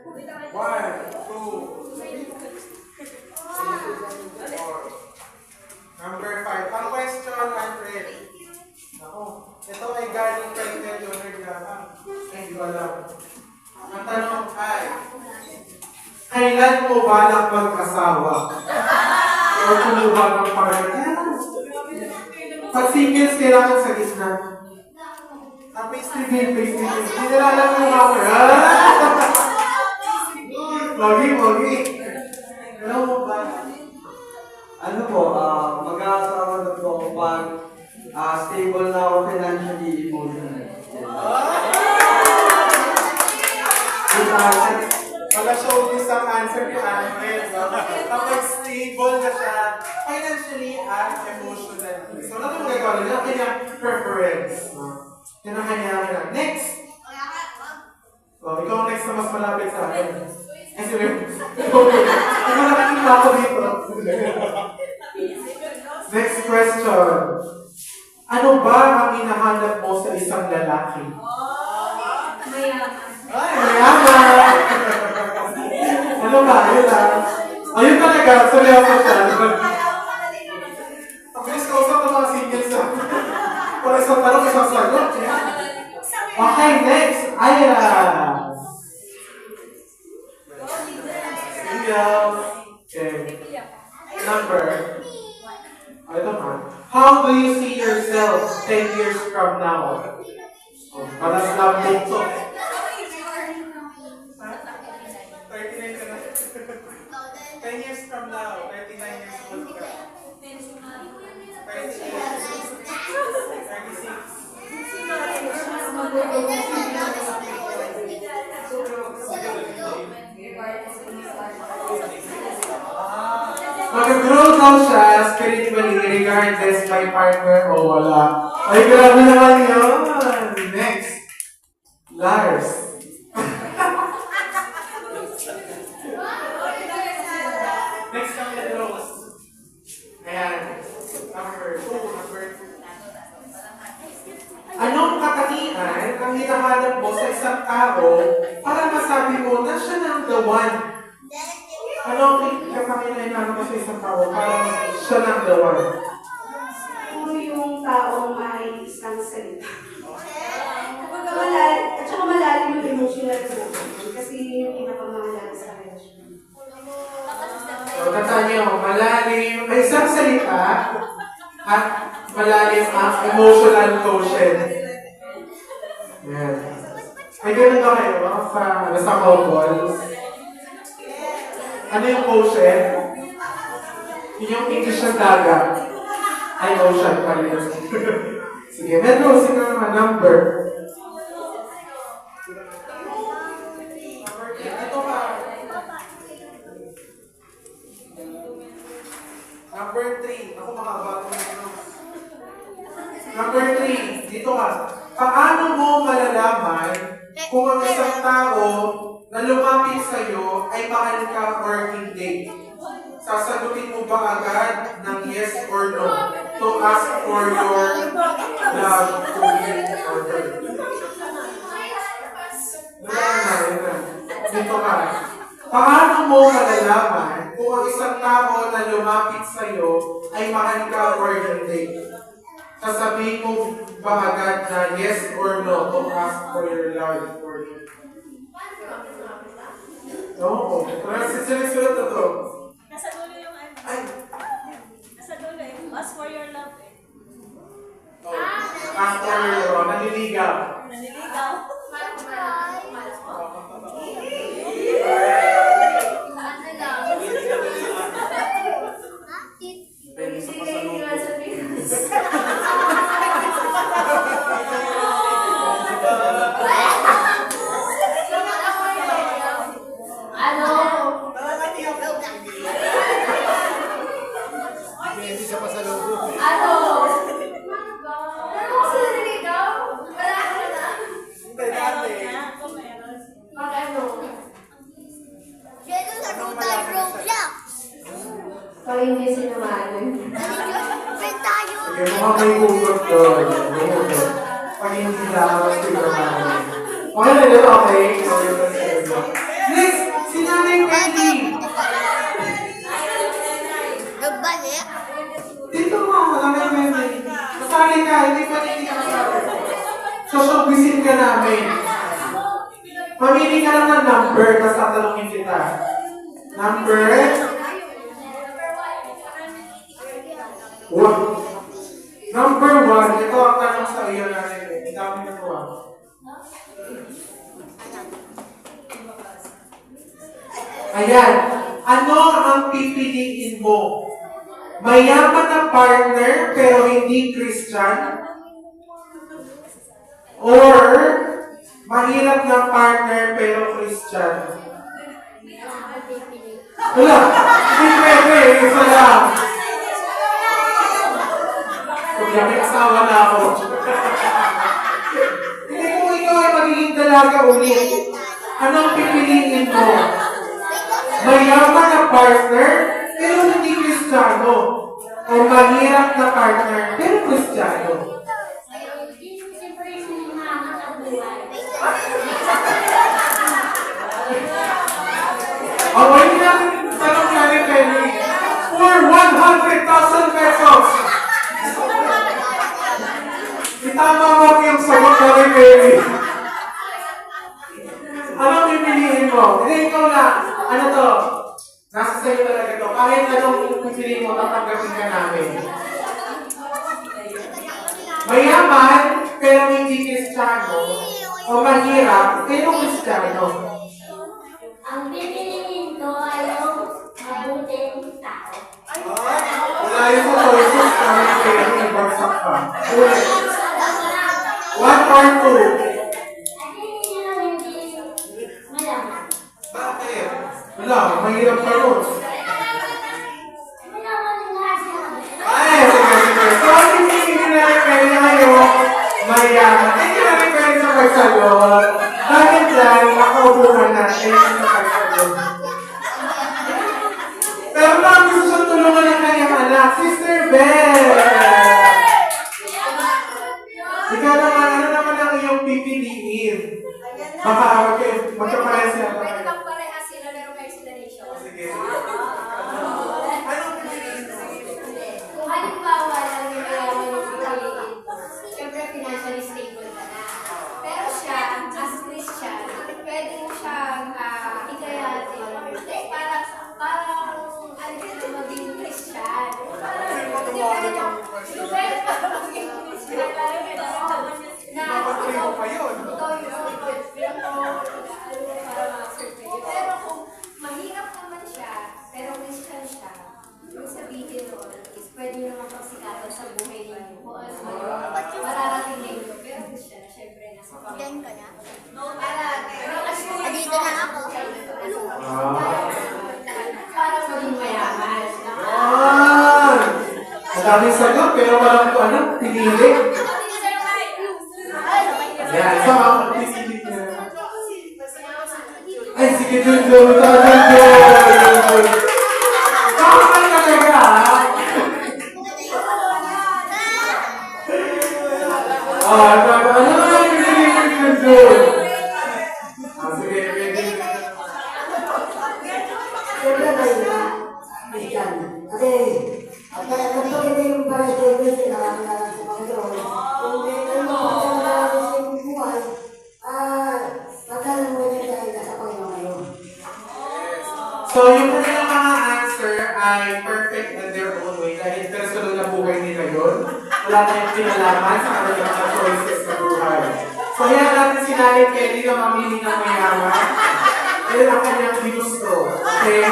One, two, three, four. Number 5. Ang question, Alfred. Ako, ito ay galing kay Leonard Yama. Hindi ko alam. Ang tanong ay, kailan mo balak mag-asawa? O kumuha ng partner? Pag singles, kailangan sa gitna. Ang face-reveal. Hindi nila alam yung mga Pogi. Alam mo ba? Ano po, mag-aasawa na po ako pag stable na ako financially, emotionally. Pag-showbiz ang answer ni Alfred. Kapag stable na siya, financially and emotionally. So, ano yung magagawa nila? Ang kanyang preference. Yan ang kanyang. Next! Ikaw ang next na mas malapit sa akin. Kasi ikaw nakikita ko dito. Next question. Ano ba ang hinahanap mo sa isang lalaki? Mayaman. Ay, mayaman! Ano ba? Ayun lang. Ayun talaga. Seryoso siya. Ang bilis ka usap ng mga singles na. Para isang tanong, isang sagot. Okay, next. Ira. Okay. Number. Ito nga. How do you see yourself 10 years from now? Para sa lambing to. 39 ka na. 10 years from now, 39 years old ka. 36. Mag-grow daw siya spiritually regardless may partner o wala. Ay, grabe naman yun! Next. Lars. Next kami na Rose. Ayan. Number 2. Anong katangian ang hinahanap mo sa isang tao para masabi mo na siya ng the one? Anong katangian na hinahanap mo sa isang tao para siya ng the one? Puro yung taong may isang salita. At saka malalim yung emotional connection. Kasi yung pinakamahalaga sa relasyon. So, tandaan niyo, malalim, may isang salita at malalim ang emotional quotient. Yan. May ganun ba kayo sa couples? Ano yung quotient? Yun yung English ng dagat. Ay, ocean pa rin. Sige, medyo sino naman number. Ito ka. Number 3. Ako makabago na ito. Number 3. Dito ka. Paano mo malalaman kung ang isang tao na lumapit sa'yo ay mahal ka or hindi? Sasagutin mo ba agad ng yes or no to ask for your love to him or her? Yun na. Dito ka. Paano mo malalaman kung ang isang tao na lumapit sa'yo ay mahal ka or hindi? Sasabihin mo ba agad na yes or no to ask for your love for him? No. Sinusulat na to. Nasa dulo yung ano. Ay. Nasa dulo eh. Ask for your love eh. Ask for your love. Naniligaw. Naniligaw. Pag hindi sinamahan. Sige, mukhang may hugot doon. Pag hindi lang, mas pinamahan. Okay na yun, okay. Next, si Nanay Penny. Dito mo, Nanay Penny. Kasali ka, hindi pa hindi ka kasali. So, showbizin ka namin. Mamili ka lang ng number, tapos tatanungin kita. Number? One. Number 1, ito ang tanong sa iyo natin. Ang dami na ito ah. Ayan. Ano ang pipiliin mo? Mayaman na partner pero hindi Christian? Or mahirap na partner pero Christian? Wala. Hindi pwede. Isa lang. Kung may asawa na ako. Hindi kung ikaw ay magiging dalaga ulit. Anong pipiliin mo? Mayaman na partner, pero hindi Kristiyano. O mahirap na partner, pero Kristiyano. O, hindi natin tanong natin, Penny. For 100,000 pesos. Itama mo yung sagot na rin, Penny. Anong pipiliin mo? Hindi, ikaw na. Ano to? Nasa sa'yo talaga to. Kahit anong pipiliin mo, tatanggapin ka namin. Mayaman, pero hindi Kristiyano. O mahirap, pero Kristiyano. Ang pipiliin ko ay yung mabuting tao. Wala yung sa choices, kami kayo yung bagsak pa. Ulit. 1 or 2? Hindi nyo hindi malaman. Bakit? Wala, mahirap ka ron. Malaman yung lahat siya. Ay, sige. So, hindi namin pwede ngayon mayaman. Hindi namin pwede sa pagsalot. Dahil dyan, makaubuhan natin sa pagsalot. Pero lang gusto siyang tulungan ng kanyang anak, Sister Beth! Ikaw naman, ano naman ang iyong pipiliin? Baka magkaparehas siya. Pwede bang parehas sila pero may explanation? Sige. Kung halimbawa lang yung mayaman yung pipiliin, syempre financially stable ka na. Pero siya, as Christian, pwede mo siyang hikayatin. Hindi, parang ano dito maging Christian. Hindi ka na yung pwede pa maging Christian. Na ikaw yung pero kung mahirap naman siya, pero Christian siya, yung sabihin nun is pwede nyo naman pagsikatan sa buhay ninyo. Kung ano mararating ninyo, pero Christian, syempre, nasa pamilya. Pero as long as Dito na ako. para maging mayaman. Ang daming sagot, pero walang ano, pinili. Yan, so ang pipili niya. Ay, sige, Junjun, Junjun. Tama ka talaga, ha? Ano na yung pipili ni Junjun? Sige, pwede. Siyempre tayo na, Christian. Kasi, kapag hindi yung parang service na sa Panginoon, kung may ano sa buhay, pagkalang mo niya dahil sa Panginoon ngayon. So, yung kanilang mga answer ay perfect in their own way dahil personal na buhay nila yun. Wala tayong pinalaman sa kanilang mga choices sa buhay. So, yan natin si Nanay Kelly na mamili ng mayaman. Yan ang kanyang ginusto. Okay?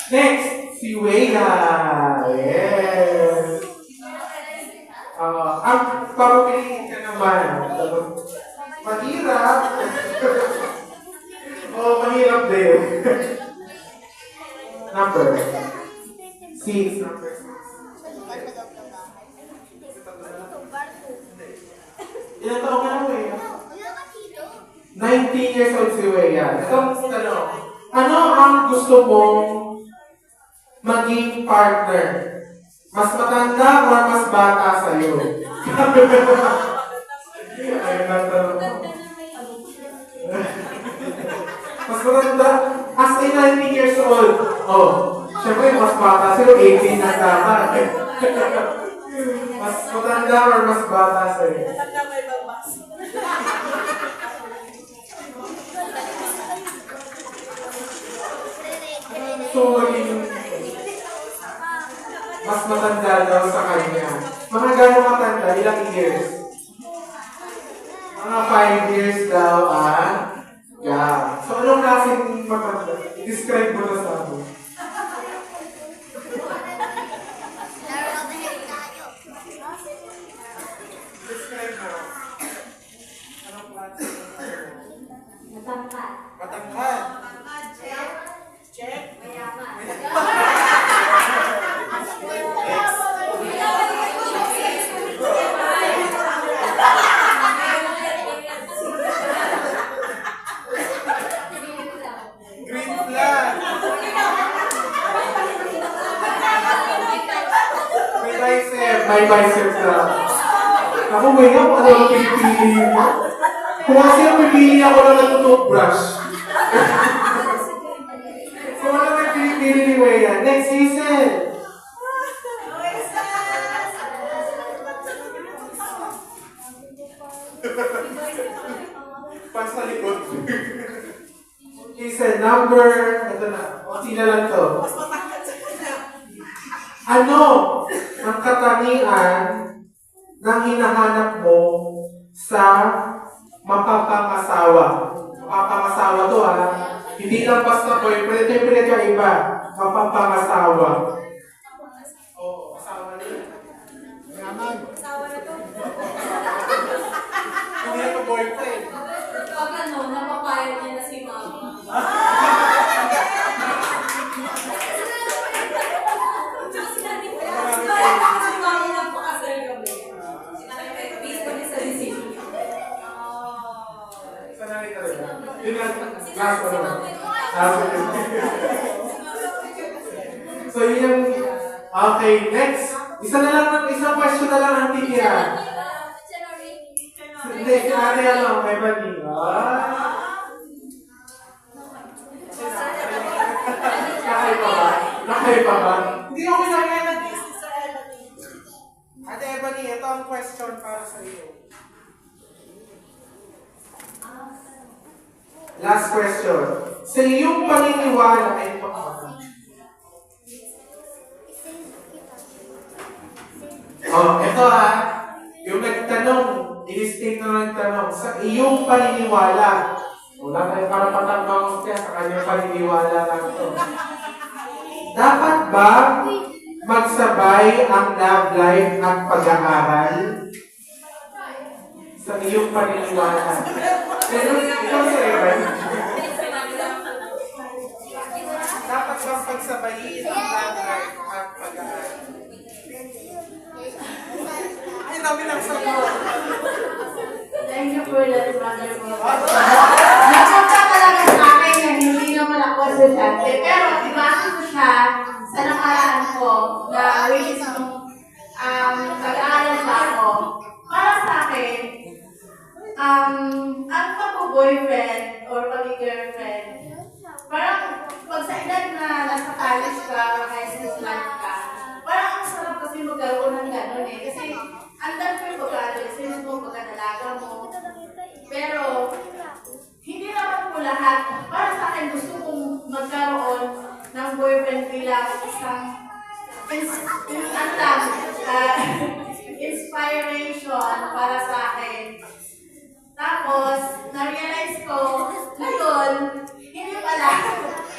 Next, si Wea. Yes. Ang papapiliin ka naman. Mahirap. Mahirap din. Number. 6. Number 6. Ilan taong ka na mo eh? 19 years old si Wea. Itong tanong, ano ang gusto mong maging partner? Mas matanda o mas bata sa'yo? Ayun ang tanong. Mas matanda, as a 19 years old. Oh, syempre mas bata sa'yo, 18 na dapat. Mas matanda or mas bata sa'yo? Matanda ko ibang bus. So, maging mas matanda daw sa kanya. Mga gano'ng matanda, ilang years? Mga 5 years daw, yeah. So, anong klaseng matanda? Describe mo na sa amin. Describe mo. Anong klaseng Matangkad. matangkad? Check. Green flag. May bicep na. Ako, may nga kung ano ang pinipili mo. Kung kasi ang pipili ako na nag-toothbrush. So, ano ang pinipili ni Wea? Next season. Pas sa likod. Season number, ito na, sila lang to. Ano ang katangian ng hinahanap mo sa mapapangasawa? Mapapangasawa to hindi lang basta boyfriend, siyempre ka iba. Mapapangasawa. Oo, asawa na yun. Yaman. Asawa na to. Hindi na to boyfriend. Pag ano, napapayag niya na si mama. Si mama lang po kasi kami. Based pa niya sa decision. Sanay talaga. Yun nga, last one naman. Last one. So yun yung, okay, next. Isang question na lang ang titira. Hindi, ate ano, kay Bani. Nakaiba ba? Nakaiba ba? Hindi ako nakaiba. Ate Ebony, ito ang question para sa iyo. Last question. Sa iyong paniniwala ay ito. Oh, ito yung nagtanong, i-state na nagtanong, sa iyong paniniwala. Wala tayong karapatang mangusya sa kanyang paniniwala lang ito. Dapat ba magsabay ang love life at pag-aaral? Sa iyong paniniwala. Pero ikaw sa Evan, dapat ba pagsabayin ang love life at pag-aaral? Ay, dami lang sa mga. Thank you for that wonderful question. Napunta talaga sa akin na hindi naman ako estudyante. Pero ibasa ko siya sa nakaraan ko na which is pag-aaral pa ako. Para sa akin, ang pag-boyfriend or pag-girlfriend, parang pag sa edad na nasa college ka or high school life ka, parang ang sarap kasi magkaroon ng gano'n eh. Kasi andan ko yung pagka-adolescence mo, pagka-dalaga mo. Pero, hindi naman po lahat. Para sa akin, gusto kong magkaroon ng boyfriend bilang isang inspiration para sa akin. Tapos, na-realize ko, ngayon, hindi pala.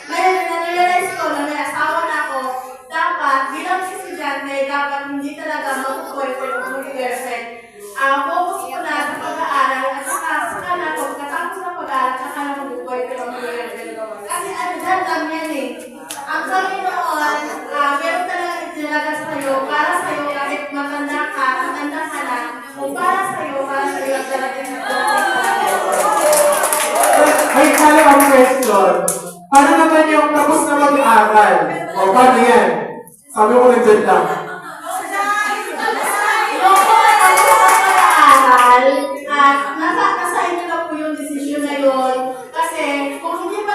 Ngayon, na-realize ko na may asawa na ako, dapat, bilang estudyante, dapat hindi talaga mag-boyfriend o mag-girlfriend. Focus ko na sa pag-aaral at saka na ako, katapos ng pag-aaral, saka na mag-boyfriend o mag-girlfriend. Kasi ano dyan lang yan eh. Ang Panginoon, meron talaga itinaga sa'yo, para sa'yo, kahit matanda ka na, o para sa'yo ang darating na Ay, kala ang question. Paano naman yung tapos na mag-aaral? O, paano yan? Sabi ko nandyan lang. at nasa inyo na po yung desisyon na yun. Kasi kung hindi pa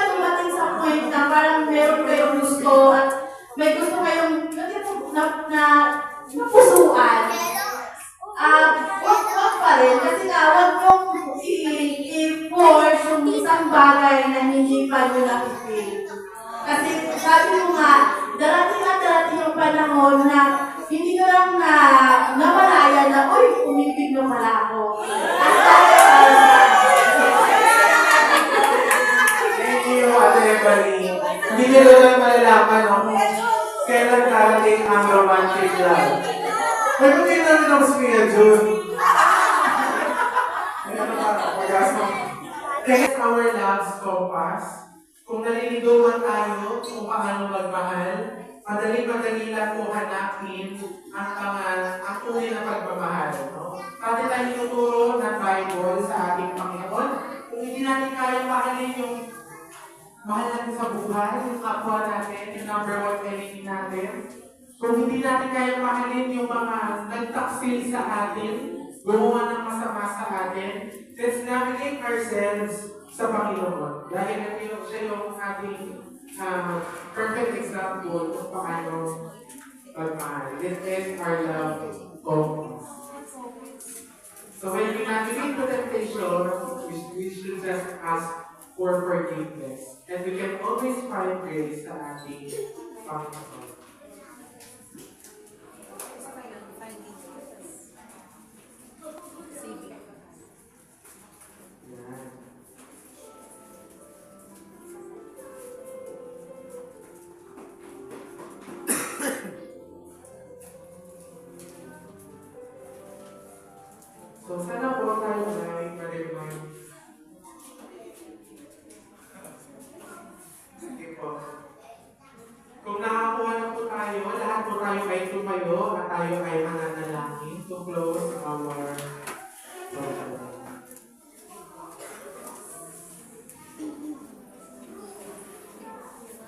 napusuan, wag pa rin. Kasi nga, wag yung i-force yung isang bagay na hindi pa nyo nakipil. Kasi sabi mo nga, darating at darating yung panahon na hindi ko lang namalayan na, uy, umipig na pala ako. At Thank you, Ate Ebony. Hindi nyo lang malalaman kung kailan darating ang romantic love. Nagpatingin namin ako sa Kuya Jun. Kaya our love's compass, kung naliligawan tayo kung paano magmahal, madali-madali lang po hanapin ang tunay na pagmamahal. No? Pati tayo tinuturo ng Bible sa ating Panginoon. Kung hindi natin kaya mahalin yung mahal natin sa buhay, yung kapwa natin, yung number one enemy natin. Kung hindi natin kaya mahalin yung mga nagtaksil sa atin, gumawa ng masama sa atin, let's navigate ourselves sa Panginoon. Dahil ito siya yung ating perfect example kung paano magmahal. This is our love compass. So when we navigate the temptation, we should just ask for forgiveness. And we can always find grace sa ating Panginoon. Yan. So sana po tayo ay ma-remind. Sige po. Kung nakakuha na po tayo, lahat po tayo ay tumayo at tayo ay mananalangin to close our program.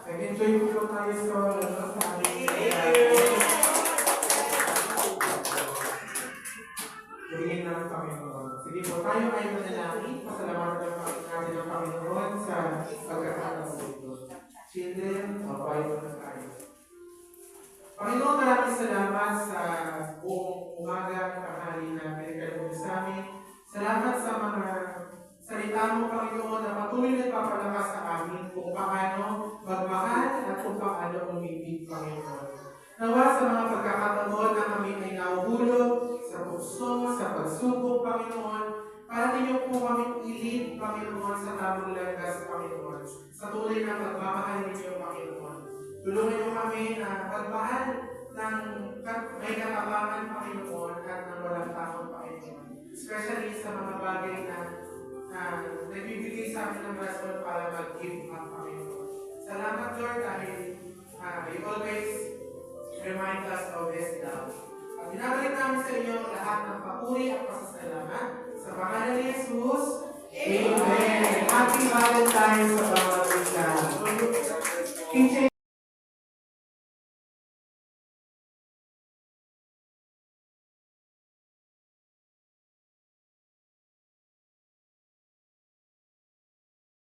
Nag-enjoy po tayo sa ating Hingin ng Panginoon. Sige po, tayo ay manalangin. Pasalamatan natin ang Panginoon sa pagkakataon dito. Children, mabay mo na tayo. Panginoon, maraming salamat sa buong umaga, tanghali na pinagkaloob sa amin. Salamat sa mga salita mo, Panginoon, na patuloy na papalakas sa amin kung paano magmahal at kung paano umibig, Panginoon. Nawa sa mga pagkakataon na kami ay nahuhulog sa puso, sa pagsubok, Panginoon, para ninyo po kami ilid, Panginoon, sa tamang landas, Panginoon, sa tunay na pagmamahal ninyo, Panginoon. Tulungan niyo kami na magmahal ng may katapangan, Panginoon, at ng walang takot, Panginoon. Especially sa mga bagay na nagbibigay sa amin ng rason para mag-give up, Panginoon. Salamat, Lord, dahil you always remind us of this love. At binabalik namin sa inyo lahat ng papuri at pasasalamat. Sa pangalan ni Jesus, Amen! Happy Valentine's sa bawat isa.